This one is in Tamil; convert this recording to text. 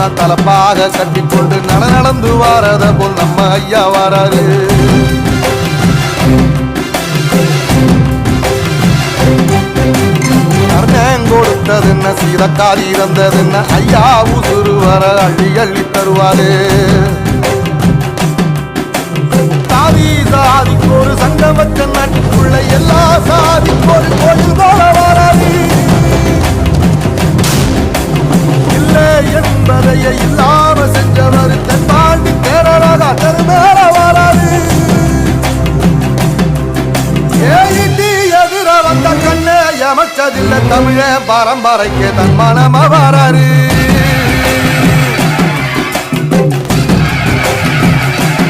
தான் தலப்பாக கட்டிக்கொண்டு நடந்து வாரத போல் நம்ம ஐயா வாராரு. கொடுத்தது என்ன சீதக்காரி இறந்தது என்ன ஐயா உசுறு வர அள்ளி அள்ளி தருவாரு. சாதி சாதிக்கு ஒரு சங்கம் வச்ச நாட்டுக்குள்ள எல்லா சாதிக்கு ஒரு கோயில் போல வராது. இல்லை என்பதையே இல்லாம செஞ்சவர் தென்பாண்டி கேரளா தெருமேல வராது. ஏயிட்டி எதிர வந்த கண்ணே எமச்சதில்லை தமிழ பரம்பரைக்கு தன் மனம வராரு.